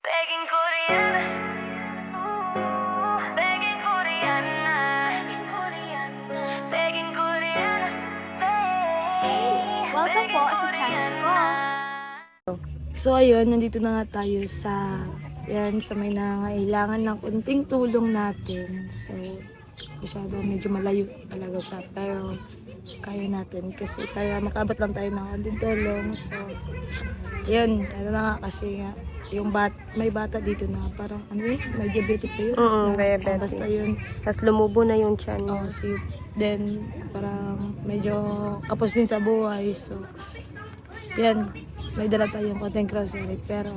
Begging Korean, begging Korean, begging Korean. Welcome po sa channel ko. So ayun, nandito na nga tayo sa may nangailangan ng kunting tulong natin. So medyo malayo talaga siya, pero kaya natin kasi kaya makabot lang tayo ng kunting tulong. So ayun, na nga kasi nga yung may bata dito na parang may diabetic pa yun. Diabetic. Basta yun. Tapos lumubo na yung tiyan niya. Then parang medyo kapos din sa buhay. So yan, may dala tayong konting grocery, pero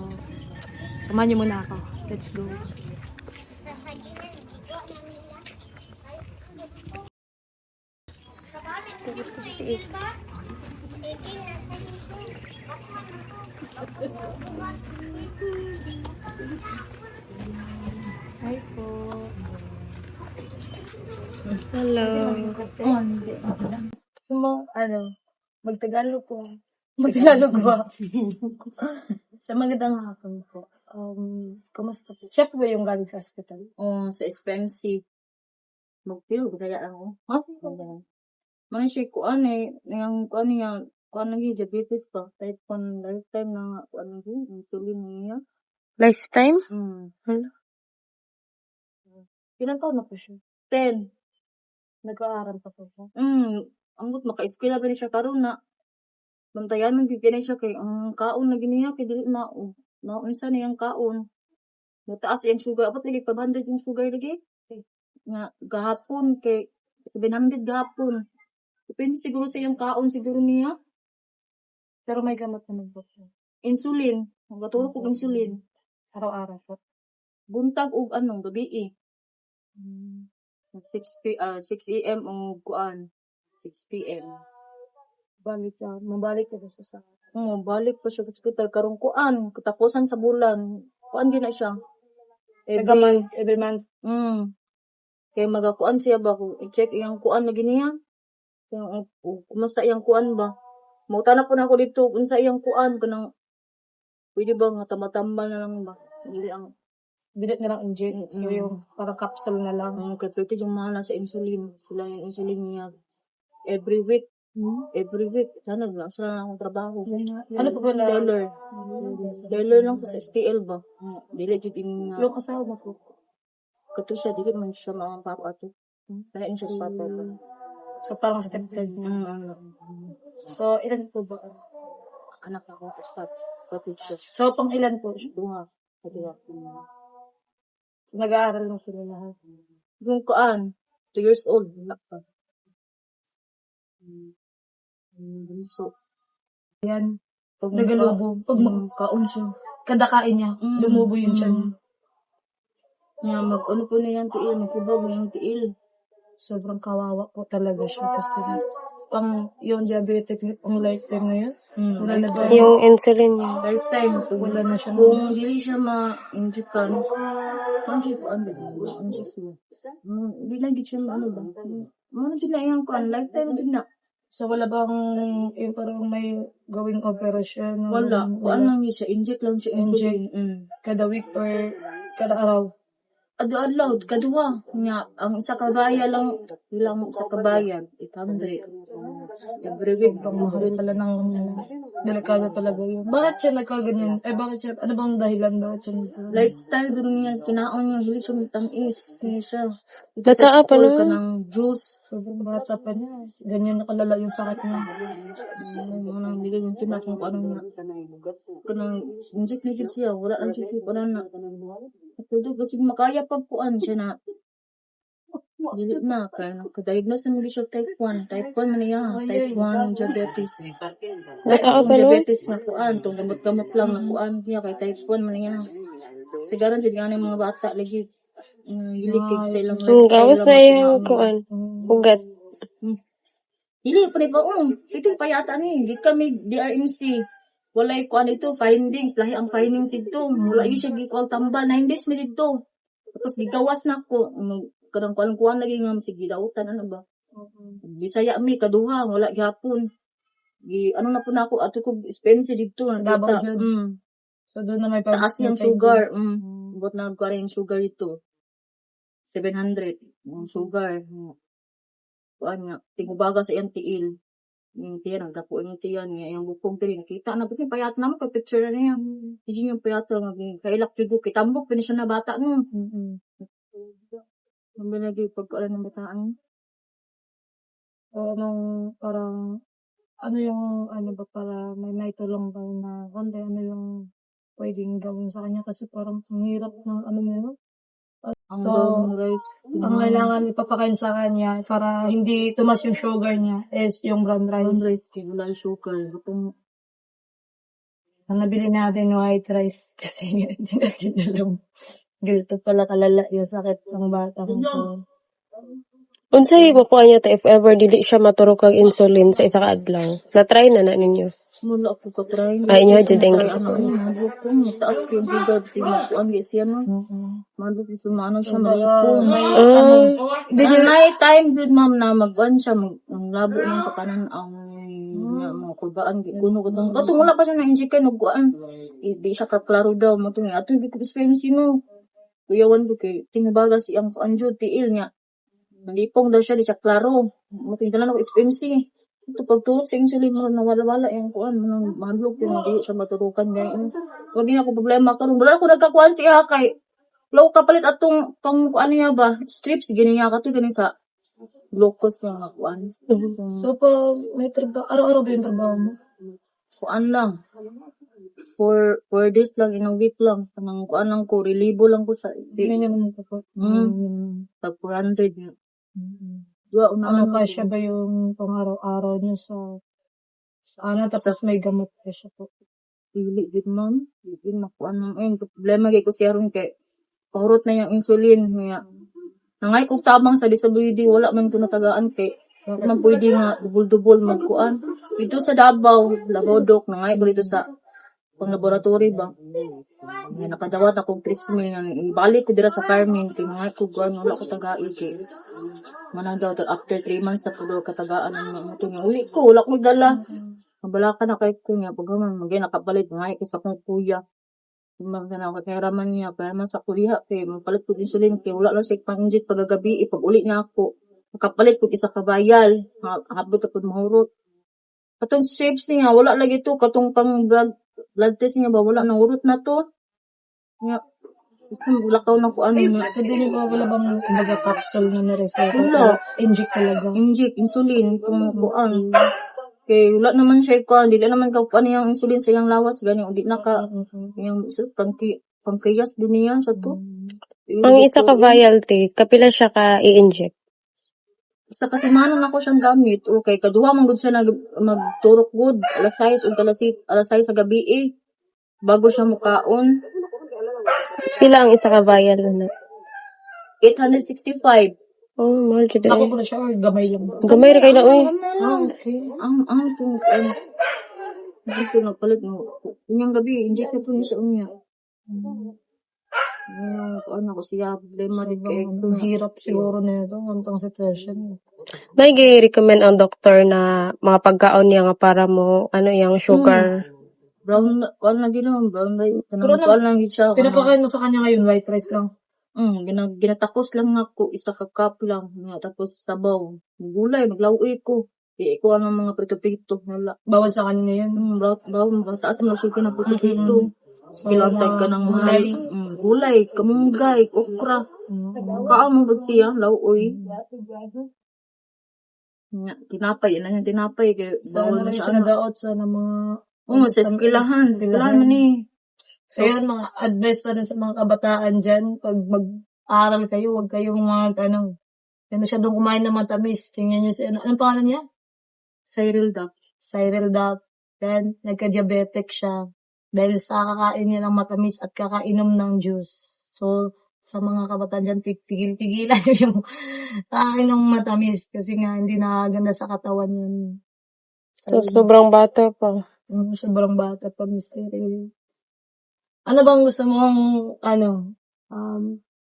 samahan niyo muna ako. Let's go. Hi po. Hello. Magtagalog po. Magtagalog ba? Sa magandang hapon po. Kumusta po? Siya po ba yung galing sa hospital? Sa expensive. Magpil, kaya ako. Ha? Mga siya kuan lagi, diabetes pa. Type 1 lifetime na, insulin niya. Lifetime? Hala. Ilang taon na po siya? 10. Nag-aaral pa po siya? Anggot, maka-eskwela ba niya siya karon na. Bantayan ng bigyan siya kay ang kaon na giniya, kay dili maunsa na yung kaon. Mataas yung sugar. Apat lagi, 500 yung sugar lagi. Nga, gahapon, kay 700 gahapon. Depende siguro sa yung kaon siguro niya. Pero may gamot naman po siya. Insulin. Magkaturo kong insulin. Araw-araw po. Buntag og gabi 6 a.m. o kuan 6 p.m. Mabalik ko siya sa... Balik pa siya sa hospital karong kuan katapusan sa bulan. Kuan din na siya. Every month. Kaya magakuan siya ba kung i-check iyang kuan na giniya. Kumasa iyang kuan ba? Mauta na po na ako dito unsa iyang kuan kanang pwede ba nga tama-tama na lang ba? Dili ang Bilit na lang inject. So yung parang capsule na lang. kay pwede yung mahal na sa insulin. Sila yung insulin niya every week. Every week. Sana lang sila akong trabaho. Ano po ba na? Dialer lang ko sa STL ba? Dili jud in Yung asawa mo po. kato siya dili man siya mga papa to. Kaya siya papa ba? So parang step-dad niya. So ilan po ba? Anak ako apat. Kapit siya. So pang ilan po siya? Duha. Kadiwa. So nag-aaral na sila lahat. Yung kuan 2 years old anak pa. Bunso. Yan. Pag Nagalubo. Pag kaon siya. kada kain niya, lumubo yung tiyan niya. Nga mag-ano po na yan tiil. Magkubag na yung tiil. Sobrang kawawa po talaga siya kasi pang yung diabetic ang lifetime na yun. Wala na ba? Yung insulin niya. Lifetime. Wala na siya. Kung dili siya ma-injekan, ma-inject ko ang inject siya. Di lang siya ano ba? Ano dyan na yung kuan? Lifetime dyan na. So wala bang yung parang may gawing operasyon? Wala. Kuan lang yun siya. Inject lang siya. Insulin. Kada week or kada araw? Ado-adlaw, kaduwa. Nga, ang isa kabaya lang, ilang isa kabayan, 800. Every week, Mahal pala ng delikado talaga yun. Bakit siya nagkaganyan? Bakit siya, ano bang dahilan? Bakit siya nagkaganyan? lifestyle doon niya, kinaon niya, hilig siya matangis. Kaya siya, Bata pa ka naman. ng juice. Sobrang bata pa niya. Ganyan nakalala yung sakit niya. Nang bigay yung tuna kung ano na. Kanang, inject na dyan siya, wala lang siya kung ano na. At ito, kasi makaya pagpuan siya na. Dili na, kaya nakadiagnose na siya type 1. Type 1 man niya, type 1 diabetes. Bata pa naman. Diabetes na kuan, itong gamot-gamot lang na kuan niya, kay type 1 man niya. Sigaran dyan nga mga bata, lagi, hilikig sa ilang Gawas na yung kuan. Ugat. Dili, pa ba, ito pa yata ni, di kami DRMC. Walay kuan ito, findings, lahi ang findings dito. Wala yun siya gikual tambal, 9 days mi dito. Tapos gigawas na ko, kadang kuan lagi nga, sige, dautan, ano ba? Bisaya mi, kaduha, wala gihapon. Ano na po na ako, ato ko expensive dito. Davao yun. So, doon na may Taas yung sugar. Bot na yung sugar ito. 700. Yung sugar. Kuan nga. Tingubaga sa iyang tiil. Yung tiyan, nagdapo yung tiyan niya. Yung bukong tiil. Nakita na. Pati payat naman. Pag-picture na niya. Hindi yung payat na. Kailak jugo. Kitambok. Pinisya na bata no. Ang binagi pagkaalan ng bataan. O, parang, ano yung, ano ba, para may naitulong ba na, kundi, ano yung pwedeng gawin sa kanya kasi parang ang hirap ng ano niya, no? Ang So, brown rice. ang kailangan ipapakain sa kanya para hindi tumas yung sugar niya is yung brown Brown rice. rice. Kaya wala yung sugar. Itong Ang nabili natin yung white rice kasi hindi natin alam. Ganito pala kalala yung sakit ng bata ko. Unsay makuha niya ta if ever dili siya maturok kag insulin sa isa ka adlaw. Na-try na ninyo. mula ako ka-try. Ay, inyo, judeng. Ano, mabuk ko. Taas ko yung sugar. Kasi makuan guys yan. Mabuk yung sumano siya. Malipong. May time dun ma'am na magwan siya. Maglabo ng pakanan ang mga kubaan. Kuno ko itong. Katong wala pa siya na-inject nagkuan. Di siya kaklaro daw. Matong ato yung experience sino. Kuyawan ko kay tingabagal siyang anjo tiil niya. Malipong daw siya. Di siya klaro. Matong dalan ako experience. Ito pagtulog sa insulin mo, nawala-wala yung kuan mo ng mahlog yung hindi siya maturukan ngayon. Wag na ako problema karon. Wala ako nagkakuan siya kay low kapalit atong pang kuan niya ba strips gini niya kato gani sa glucose nga kuan. So, pa may trabaho, araw-araw ba yung trabaho mo? Kuan lang. For days lang in a week lang. Kanang kuan lang ko relibo lang ko sa Minimum ko po. tag 400 niya. Ano pa siya ba yung pang araw-araw niya sa ano, tapos may gamot pa siya po. Dili din ma'am. Dili makuan ng problema kay ko siya ron kay pahurot na yung insulin niya. Nangay kog tabang sa disability wala man ko natagaan kay man pwede nga dubol-dubol magkuan. Dito sa Davao, Dok, nangay ko dito sa pang laboratory ba. Nga nakadawat akong trismil nga balik ko dira sa Carmen kay nangay ko kuan wala ko tagai kay manang daw after 3 months sa pulo katagaan ng mga uli ko wala ko dala. Mabala na kay ko niya pagkaman magay nakapalit nangay ko sa kong kuya. Mga na kakaraman niya para man sa kuliha kay mapalit ko insulin kay wala lang siya pang-inject pagagabi pag uli na ako. Makapalit ko isa kabayal habot ko mahurot. Katong strips niya wala lagi to katong pang blood test niya ba wala nang urot na to. Nga lakaw na ko ano niya. So, di niyo ba wala bang kumbaga capsule na nareseto? Wala. Inject talaga? Inject insulin kung kuan. Kay wala naman siya kuan, dili naman ka kuan yung insulin sa iyang lawas gani udi na ka yung pancreas din niya sa to. Ang isa ka vial te, kapila siya ka i-inject. Sa kasi manon ako siyang gamit. Okay, kaduha man gud siya magturok gud alas 6 ug alas 6 sa gabi bago siya mukaon. Pila ang isa ka vial na? 865. Oh, mahal jud Ako eh. po na siya or gamay lang? Gamay ra kay na uy. Okay. Ang kung dito na palit no. Yung gabi inject ko niya sa unya. Ano ko siya problema din kay Ang hirap siguro nito, hantang sitwasyon. Nag-recommend ang doktor na mga pagkaon niya nga para mo ano yung sugar. brown kuan na din brown rice. Pero Kuan lang yun siya. Pinapakain mo sa kanya ngayon, white rice lang. Ginatakos lang ako, isa ka cup lang. Tapos sabaw. Gulay, maglawi ko. Ko ang mga prito-prito. Wala. Bawal sa kanya ngayon. Taas mo suki na prito-prito. Kilantay ka ng mga gulay, kamunggay, okra. Kaan mo ba siya? Lauoy. Tinapay, yan lang yung tinapay. Sa ano rin siya nadaot sa mga... Sa skilahan. Skilahan man So, yun, mga advice na rin sa mga kabataan dyan. Pag mag-aral kayo, huwag kayong ano siya doon kumain ng matamis. Tingnan niyo si, anong pangalan niya? Cyril Duck. Cyril Duck. Then, nagka-diabetic siya. Dahil sa kakain niya ng matamis at kakainom ng juice. So, sa mga kabataan dyan, tigil-tigilan niyo yung kakain ng matamis. Kasi nga, hindi nakaganda sa katawan yun. So, sobrang bata pa. Sobrang bata pa, Mr. Ano bang gusto mong,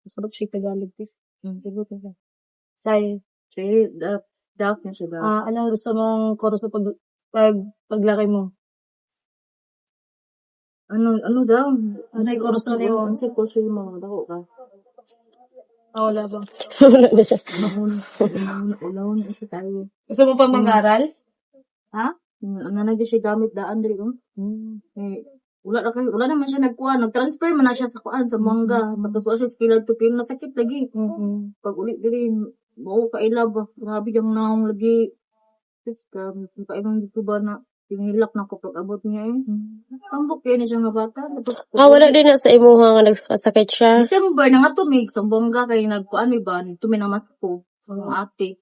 sarap siya Tagalog, please. Siguro ka. Say, Duck na siya. ano gusto mong chorus sa paglaki mo? Ano daw? Unsay kurso nimo? Unsay kurso mo? Dako ka. Wala ba? Wala na siya. Ulawon na isa tayo. Gusto mo pa mag-aral? Ha? Ano na siya gamit daan diri ko. Wala naman siya nagkuha, nag-transfer man na siya sa kuan sa mangga. Tapos wala siya skilled to pin nasakit lagi. Pag uli diri mo kailab, grabe yung naong lagi. Tapos kaimong dito ba na pinilak na ko pag abot niya eh. Tambok kaya na siya nga bata. Tapos Wala din na sa imuha nga nagsakit siya. December na nga tumig sa bongga kay nagkuan mi ba tumi na masko sa mga ate.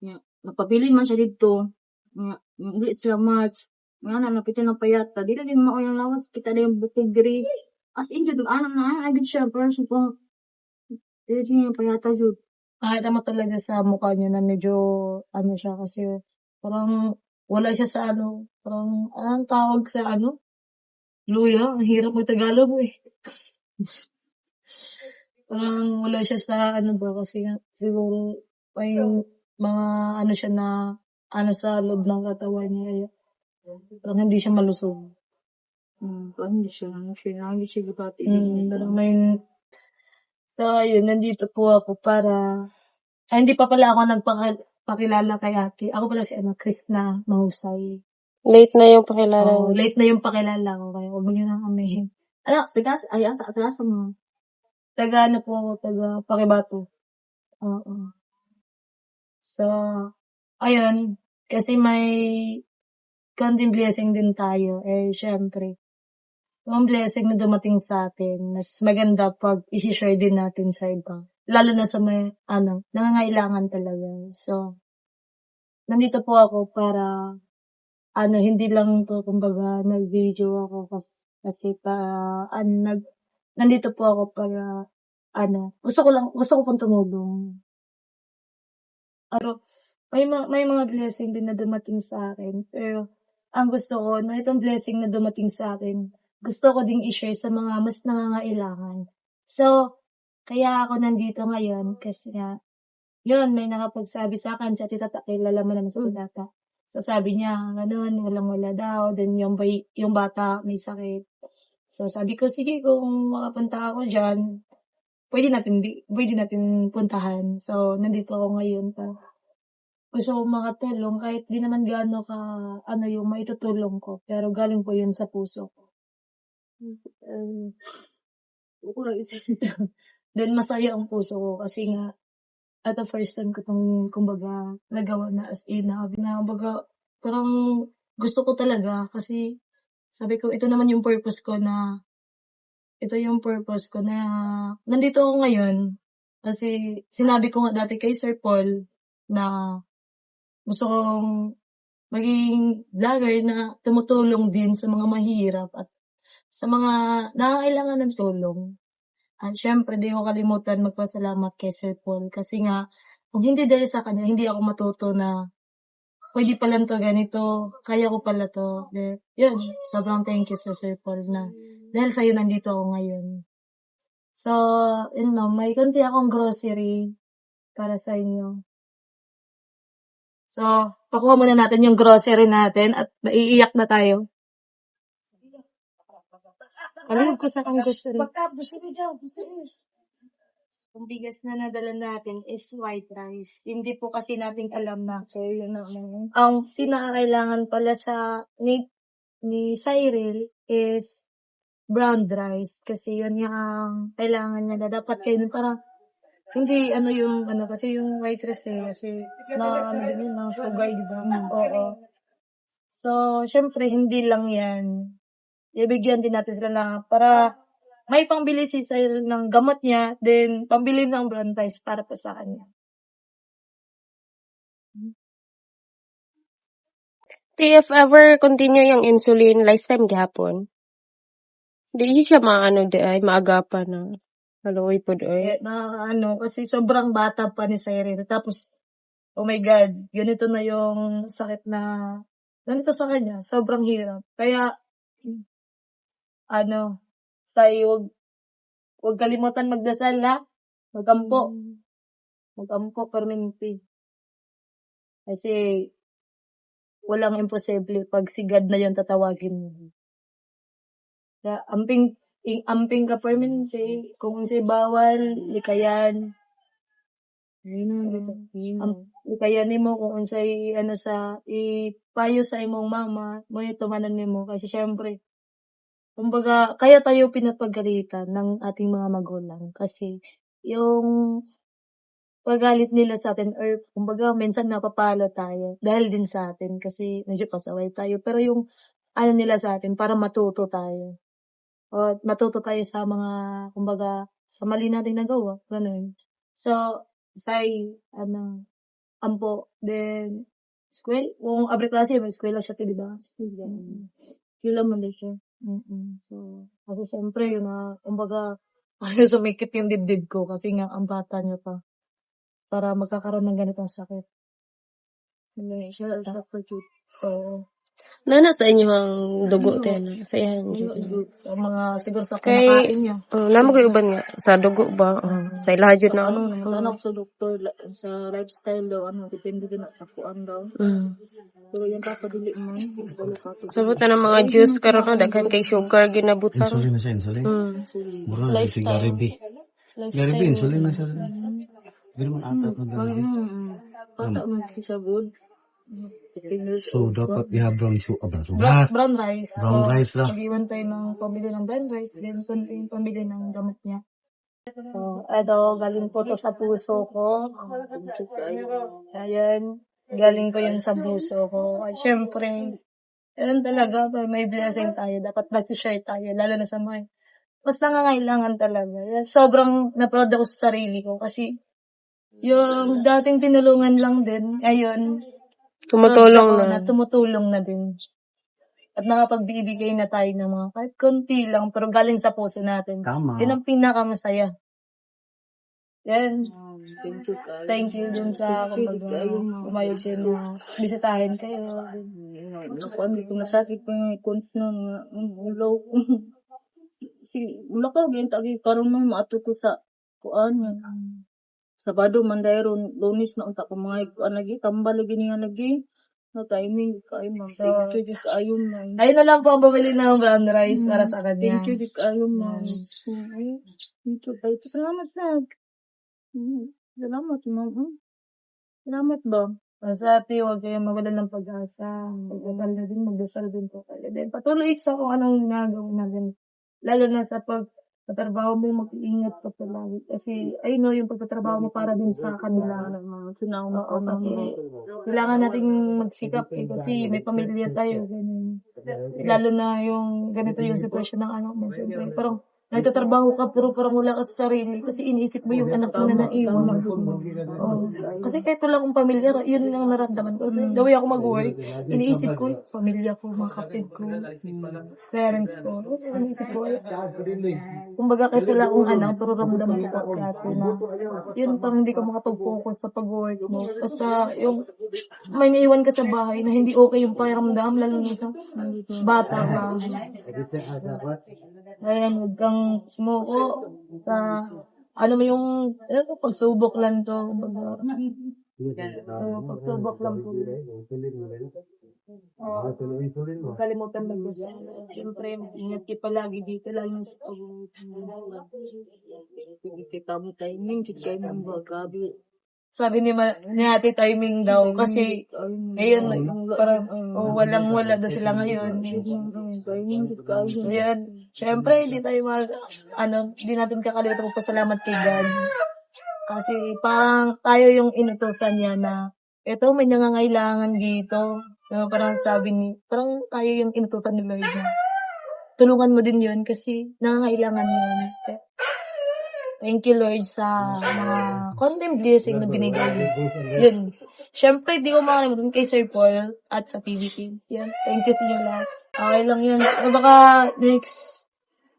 Nya napabilin man siya dito. Nya ulit sila March. Nga na napitin na payata. Dito din mo yung lawas kita na yung butig diri. As in jud anak na agad siya pero siya pang dito yung payata jud. Nakita mo talaga sa mukha niya na medyo ano siya kasi parang wala siya sa ano, parang anong tawag sa ano? Luya, ang hirap mag-Tagalog eh. Parang wala siya sa ano ba kasi nga, siguro may mga ano siya na ano sa loob ng katawan niya. Parang hindi siya malusog. Hindi siya gibati. Parang may so, ayun, nandito po ako para hindi pa pala ako nagpakilala kay ate. Ako pala si Krishna Mahusay. Late na yung pakilala. Late na yung pakilala ko, kaya huwag niyo na kami. Anak, sigas, ay, asa klasa mo. Taga ano po ako, taga Pakibato. Oo. So, ayun, kasi may konting blessing din tayo. Syempre, yung blessing na dumating sa atin, mas maganda pag isi-share din natin sa iba. Lalo na sa may, nangangailangan talaga. So, nandito po ako para, hindi lang to, kumbaga, nag-video ako kasi nandito po ako para, gusto ko pong tumulong. May mga blessing din na dumating sa akin, pero, ang gusto ko, na itong blessing na dumating sa akin, gusto ko ding i-share sa mga mas nangangailangan. So, kaya ako nandito ngayon kasi nga, yun, may nakapagsabi sa akin, sa tita, kilala mo naman sa tita. So, sabi niya, walang-wala daw, then yung bata may sakit. So, sabi ko, sige, kung makapunta ako dyan, pwede natin puntahan. So, nandito ako ngayon pa. Gusto ko makatulong, kahit di naman gaano ka, yung maitutulong ko, pero galing po yun sa puso ko. Then, masaya ang puso ko kasi nga, at the first time ko itong, kumbaga, nagawa na as in, kumbaga, parang gusto ko talaga kasi sabi ko, ito naman yung purpose ko na nandito ako ngayon kasi sinabi ko nga dati kay Sir Paul na gusto kong maging vlogger na tumutulong din sa mga mahirap at sa mga nangangailangan ng tulong. At syempre, di ko kalimutan magpasalamat kay Sir Paul kasi nga, kung hindi dahil sa kanya, hindi ako matuto na pwede pala to ganito, kaya ko pala to. Yun, sobrang thank you sa Sir Paul na dahil sa'yo nandito ako ngayon. So, may konti akong grocery para sa inyo. So, pakuha muna natin yung grocery natin at maiiyak na tayo. Alam ko sa kang grocery. Ang bigas na nadala natin is white rice. Hindi po kasi natin alam na ang pinakakailangan pala sa ni Cyril is brown rice. Kasi yun yung kailangan niya. Dapat kayo parang hindi kasi yung white rice kasi din ng sugar, diba? Oo. So, syempre, hindi lang yan. Ibigyan din natin sila na para may pambili si Cyril ng gamot niya, then pambili ng brown rice para po sa kanya. If ever continue yung insulin, lifetime gapon. Di siya maagapan na. Haloy po doon. Kasi sobrang bata pa ni Cyril. Tapos, oh my God, ganito na yung sakit na, ganito sa kanya, sobrang hirap. Kaya, sa'yo, huwag kalimutan magdasal, ha? Magampo. Magampo, perminti. Kasi, walang imposible pag si God na yung tatawagin mo. Ya, amping ka permanente, kung unsay bawal, likayan. Likayan nimo kung unsay ano sa ipayo sa imong mama, mo tumanan nimo kasi syempre kumbaga kaya tayo pinapagalitan ng ating mga magulang kasi yung paggalit nila sa atin or kumbaga minsan napapalo tayo dahil din sa atin kasi medyo pasaway tayo pero yung ano nila sa atin para matuto tayo. O matuto tayo sa mga kumbaga sa mali nating nagawa, gano'n. So, ano, ampo, then kung abri klase may eskwela siya 'di ba? Eskwela. Eskwela man din siya. So, kasi siyempre yun na kumbaga parang sumikip yung dibdib ko kasi nga ang bata niya pa para magkakaroon ng ganitong sakit. Hindi siya pa jud. Oo. Nana sa inyo ang dugo te na sa iyan. Sa mga siguro sa Kay kumakain niya. namo ko uban nga sa dugo ba sa ilaha jud na. Ano, natanong sa doktor, sa lifestyle daw, ano, depende din sa kuan daw. Pero yan papadili mo, wala ka to. Sabot na ng mga juice karon no daghan kay sugar ginabutang. Insulin na siya, insulin. Mura na siya si Gary B. Gary B, insulin na siya. Pero man ata pa Gary B. Pata mo siya good. So, dapat i-brown sugar. Brown rice. Brown rice ra. Mag-iwan tayo ng pambili ng brown rice, then yung pambili ng gamot niya. So, eto, galing po to sa puso ko. Ayan, galing ko yun sa puso ko. At syempre, yun talaga, may blessing tayo. Dapat nag-share tayo, lalo na sa mga mas nangangailangan talaga. Sobrang na-proud ako sa sarili ko kasi yung dating tinulungan lang din, ngayon, Tumutulong proud ako na. tumutulong na din. At nakapagbibigay na tayo ng mga kahit konti lang, pero galing sa puso natin. Tama. Yun ang pinakamasaya. Yan. Thank you, Kyle. Thank you dun sa umayos yun na bisitahin kayo. Naku, hindi ko nasakit pa yung cons na ulaw ko. Mula ka, ganyan tagi karon mo maato ko sa kuan niya. Sabado, Mandayron, Lunes na unta ko mga kuan lagi, tambal lagi niya lagi. Na timing, kayo ma'am. Thank you, di kayo ma'am. Ayun na lang po ang bumili ng brown rice para sa kanya. Thank you, di kayo ma'am. Thank you, kayo. Salamat na. Salamat, ma'am. Salamat ba? Sa ate, huwag kayong mawalan ng pag-asa. Pag-asal na din, magdasal din po kayo. Then, patuloy sa kung anong ginagawa natin. Lalo na sa pagtatrabaho mo, mag-iingat ka palagi. Kasi, I know, yung pagtatrabaho mo para din sa kanila. Sinauna Oo, ko na kasi kailangan nating magsikap eh, kasi may pamilya tayo. Ganun. Lalo na yung ganito yung sitwasyon ng anak mo. Siyempre, parang nagtatrabaho ka pero parang wala ka sa sarili kasi iniisip mo yung anak mo na naiwan. Oo. Kasi kahit wala akong pamilya, yun lang naramdaman ko. Kasi gawin ako mag-work, iniisip ko, pamilya ko, mga kapatid ko, parents ko. Iniisip ko, kumbaga kahit wala akong anak, pero ramdam ko sa atin na yun parang hindi ka makapag-focus sa pag-work mo. Basta yung may naiwan ka sa bahay na hindi okay yung pakiramdam, lalo na sa bata ka. Ayan, huwag kang sumuko sa ano mo yung pagsubok lang to. Pagsubok lang po. Kalimutan mo po. Siyempre, ingat kayo palagi dito lang yung sa Kita mo timing, kayo mong bagabi. sabi ni Ate timing daw kasi ngayon parang walang-wala daw sila ngayon. So yan, syempre hindi tayo hindi natin kakalimutan magpasalamat kay God. Kasi parang tayo yung inutusan niya na eto may nangangailangan dito. So, parang parang tayo yung inutusan ni Lord na tulungan mo din yun kasi nangangailangan yun. Thank you, Lord, sa mga konting blessing na binigay. Yun. Siyempre, di ko makalimutan kay Sir Paul at sa PBT. Yan. Thank you sa inyo lahat. Okay lang yun. So, baka next,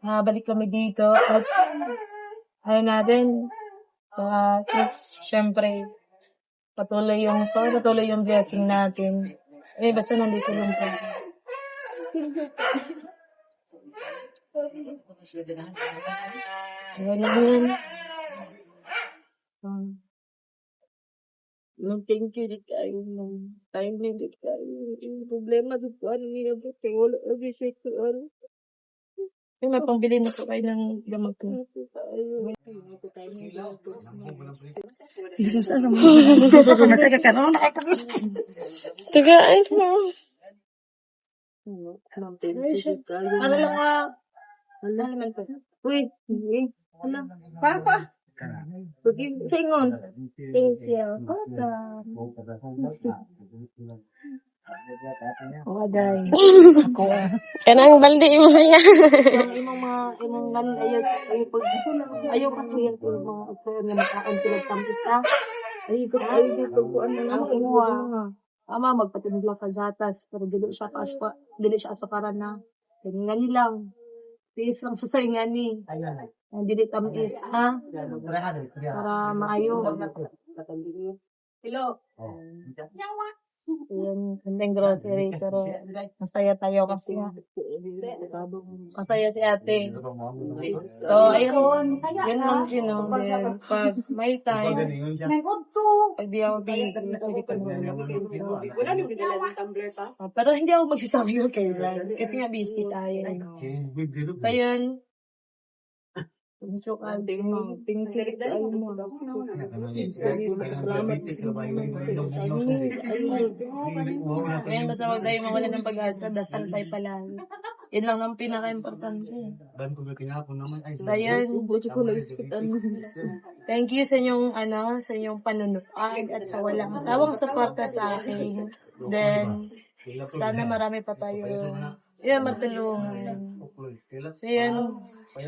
balik kami dito. At, natin. Next, siyempre, patuloy yung blessing natin. Basta nandito lang po. Thank you, di kayo mong timing, di kayo. Yung problema, di ko ano niya, wala, abisay ko, ano. May pambili na po kayo ng gamot ko. Tagaan mo. Ano lang nga? Wala naman pa. Uy, hindi. Wala. Papa. Pagin, sa ingon. Thank you. Oh, guys. Kanang baldi mo ya. Ang imong mga inanglan ayaw ka tuyan ko mga ako nga makaon sila tampit ka. Ay, ko tayo dito ko ano na Ang imuha. Ama magpatindla ka gatas pero dili siya asukaran na. Ganyan lang. Tiis lang sa saingani. Ang dili tamis ha. Para maayo. Hello. Ayan, kandang grocery, pero masaya tayo kasi nga. Masaya si ate. So, ayun, yun lang din, no? Then, pag may time, pag di ako busy, pwede ko Wala nang bigala ng tumbler pa. pero hindi ako magsasabi ko kailan. Kasi nga busy tayo. No? So, yun. So, thank you. Salamat. Ngayon, basta huwag tayo mawala ng pag-asa, dasal tayo palagi. Yun lang ang pinaka-importante. So, yun. Thank you sa inyong, sa inyong panunood at sa walang sawang suporta sa akin. Then, sana marami pa tayo matulungan. So, yun. So,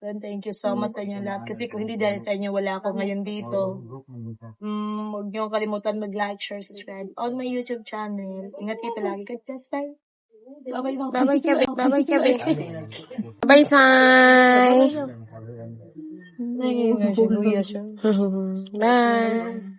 then thank you so much sa inyo lahat. Kasi kung hindi dahil sa inyo, wala ako ngayon dito. Huwag niyo kalimutan mag-like, share, subscribe on my YouTube channel. Ingat kayo palagi. God bless, bye. Bye-bye, Kebe. Bye-bye, Kebe. Bye, Sai. Nangyayon siya. Bye.